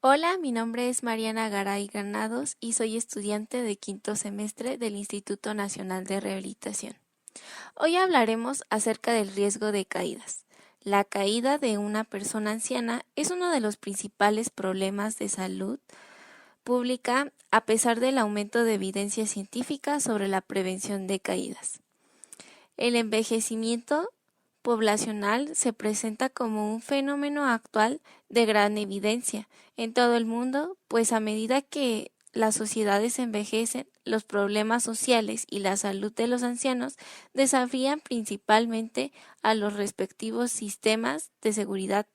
Hola, mi nombre es Mariana Garay Granados y soy estudiante de quinto semestre del Instituto Nacional de Rehabilitación. Hoy hablaremos acerca del riesgo de caídas. La caída de una persona anciana es uno de los principales problemas de salud pública a pesar del aumento de evidencia científica sobre la prevención de caídas. El envejecimiento poblacional se presenta como un fenómeno actual de gran evidencia en todo el mundo, pues a medida que las sociedades envejecen, los problemas sociales y la salud de los ancianos desafían principalmente a los respectivos sistemas de seguridad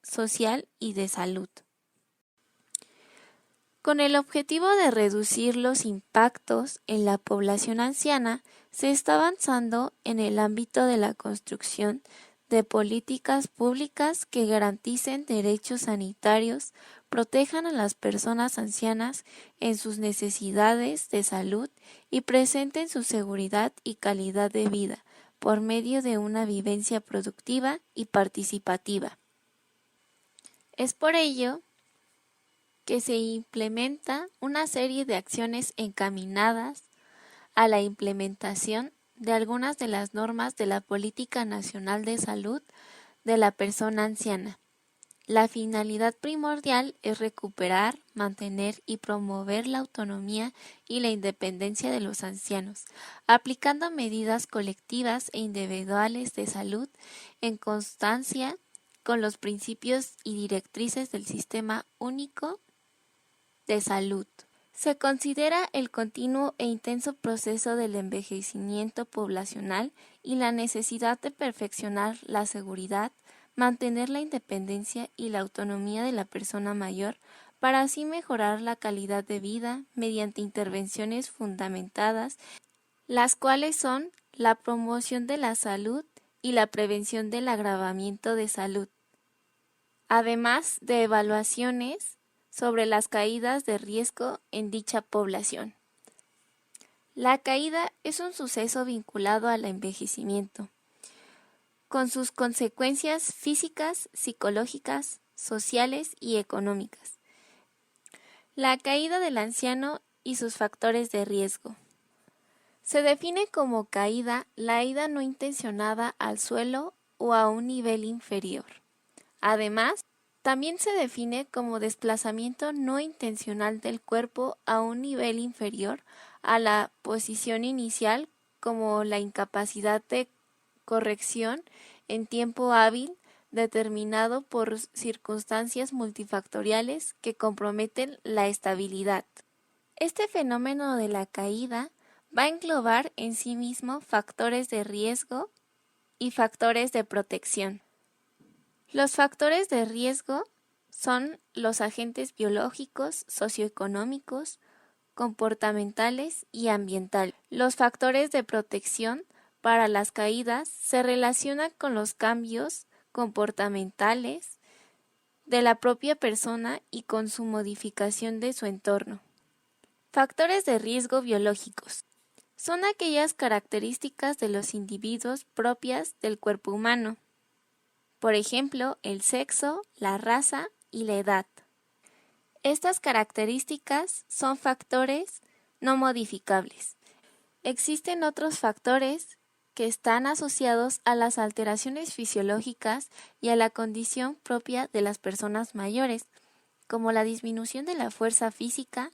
social y de salud. Con el objetivo de reducir los impactos en la población anciana, se está avanzando en el ámbito de la construcción de políticas públicas que garanticen derechos sanitarios, protejan a las personas ancianas en sus necesidades de salud y presenten su seguridad y calidad de vida por medio de una vivencia productiva y participativa. Es por ello que se implementa una serie de acciones encaminadas a la implementación de algunas de las normas de la Política Nacional de Salud de la persona anciana. La finalidad primordial es recuperar, mantener y promover la autonomía y la independencia de los ancianos, aplicando medidas colectivas e individuales de salud en constancia con los principios y directrices del Sistema Único de Salud. Se considera el continuo e intenso proceso del envejecimiento poblacional y la necesidad de perfeccionar la seguridad, mantener la independencia y la autonomía de la persona mayor para así mejorar la calidad de vida mediante intervenciones fundamentadas, las cuales son la promoción de la salud y la prevención del agravamiento de salud, además de evaluaciones sobre las caídas de riesgo en dicha población. La caída es un suceso vinculado al envejecimiento, con sus consecuencias físicas, psicológicas, sociales y económicas. La caída del anciano y sus factores de riesgo. Se define como caída la ida no intencionada al suelo o a un nivel inferior. Además, también se define como desplazamiento no intencional del cuerpo a un nivel inferior a la posición inicial, como la incapacidad de corrección en tiempo hábil determinado por circunstancias multifactoriales que comprometen la estabilidad. Este fenómeno de la caída va a englobar en sí mismo factores de riesgo y factores de protección. Los factores de riesgo son los agentes biológicos, socioeconómicos, comportamentales y ambientales. Los factores de protección para las caídas se relacionan con los cambios comportamentales de la propia persona y con su modificación de su entorno. Factores de riesgo biológicos son aquellas características de los individuos propias del cuerpo humano. Por ejemplo, el sexo, la raza y la edad. Estas características son factores no modificables. Existen otros factores que están asociados a las alteraciones fisiológicas y a la condición propia de las personas mayores, como la disminución de la fuerza física,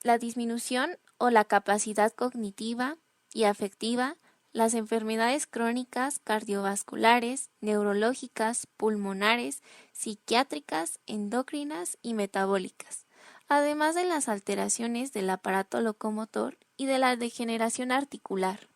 la disminución o la capacidad cognitiva y afectiva, las enfermedades crónicas, cardiovasculares, neurológicas, pulmonares, psiquiátricas, endocrinas y metabólicas, además de las alteraciones del aparato locomotor y de la degeneración articular.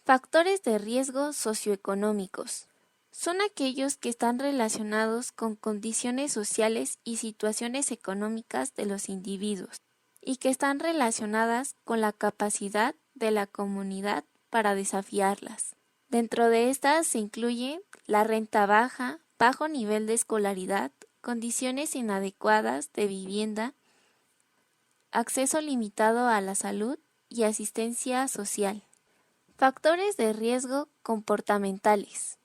Factores de riesgo socioeconómicos son aquellos que están relacionados con condiciones sociales y situaciones económicas de los individuos y que están relacionadas con la capacidad de la comunidad para desafiarlas. Dentro de estas se incluye la renta baja, bajo nivel de escolaridad, condiciones inadecuadas de vivienda, acceso limitado a la salud y asistencia social. Factores de riesgo comportamentales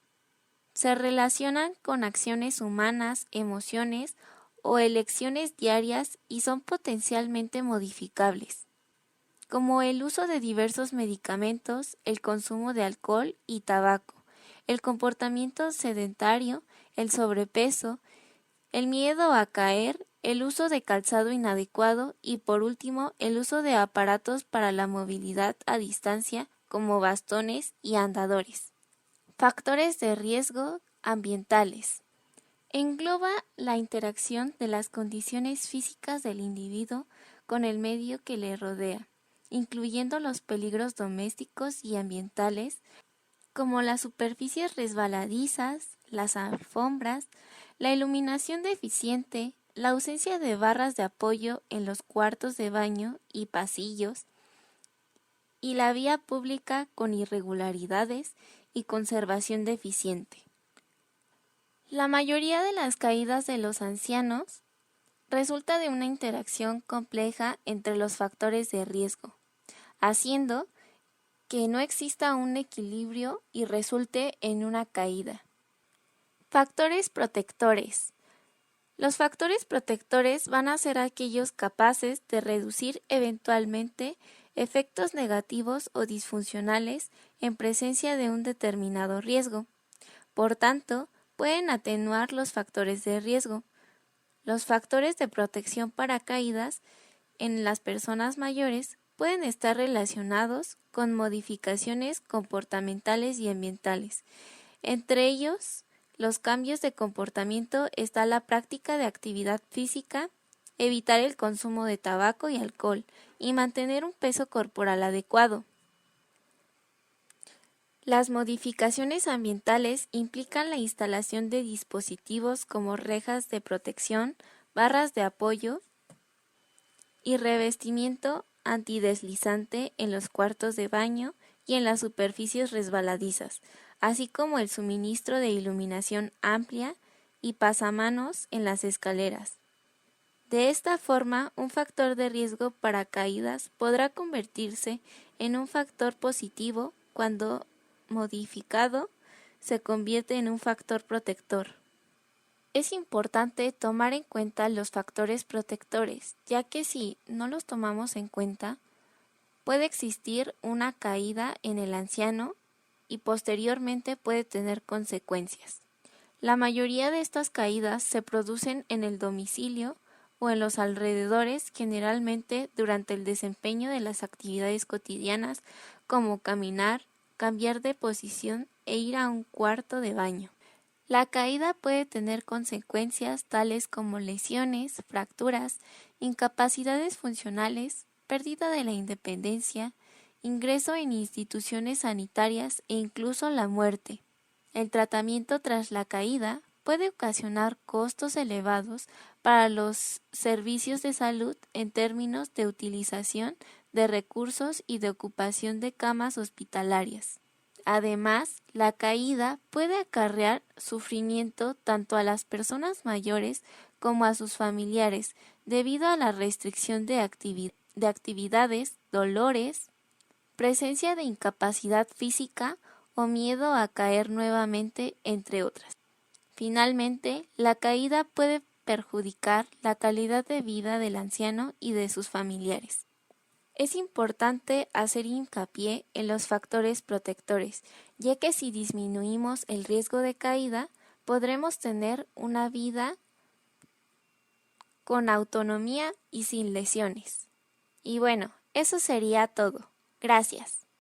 se relacionan con acciones humanas, emociones o elecciones diarias y son potencialmente modificables, como el uso de diversos medicamentos, el consumo de alcohol y tabaco, el comportamiento sedentario, el sobrepeso, el miedo a caer, el uso de calzado inadecuado y por último el uso de aparatos para la movilidad a distancia como bastones y andadores. Factores de riesgo ambientales. Engloba la interacción de las condiciones físicas del individuo con el medio que le rodea, incluyendo los peligros domésticos y ambientales, como las superficies resbaladizas, las alfombras, la iluminación deficiente, la ausencia de barras de apoyo en los cuartos de baño y pasillos, y la vía pública con irregularidades y conservación deficiente. La mayoría de las caídas de los ancianos resulta de una interacción compleja entre los factores de riesgo, haciendo que no exista un equilibrio y resulte en una caída. Factores protectores. Los factores protectores van a ser aquellos capaces de reducir eventualmente efectos negativos o disfuncionales en presencia de un determinado riesgo. Por tanto, pueden atenuar los factores de riesgo. Los factores de protección para caídas en las personas mayores pueden estar relacionados con modificaciones comportamentales y ambientales. Entre ellos, los cambios de comportamiento está la práctica de actividad física, evitar el consumo de tabaco y alcohol y mantener un peso corporal adecuado. Las modificaciones ambientales implican la instalación de dispositivos como rejas de protección, barras de apoyo y revestimiento antideslizante en los cuartos de baño y en las superficies resbaladizas, así como el suministro de iluminación amplia y pasamanos en las escaleras. De esta forma, un factor de riesgo para caídas podrá convertirse en un factor positivo cuando modificado se convierte en un factor protector. Es importante tomar en cuenta los factores protectores, ya que si no los tomamos en cuenta, puede existir una caída en el anciano y posteriormente puede tener consecuencias. La mayoría de estas caídas se producen en el domicilio o en los alrededores, generalmente durante el desempeño de las actividades cotidianas como caminar, cambiar de posición e ir a un cuarto de baño. La caída puede tener consecuencias tales como lesiones, fracturas, incapacidades funcionales, pérdida de la independencia, ingreso en instituciones sanitarias e incluso la muerte. El tratamiento tras la caída puede ocasionar costos elevados para los servicios de salud en términos de utilización de recursos y de ocupación de camas hospitalarias. Además, la caída puede acarrear sufrimiento tanto a las personas mayores como a sus familiares debido a la restricción de actividades, dolores, presencia de incapacidad física o miedo a caer nuevamente, entre otras. Finalmente, la caída puede perjudicar la calidad de vida del anciano y de sus familiares. Es importante hacer hincapié en los factores protectores, ya que si disminuimos el riesgo de caída, podremos tener una vida con autonomía y sin lesiones. Y bueno, eso sería todo. Gracias.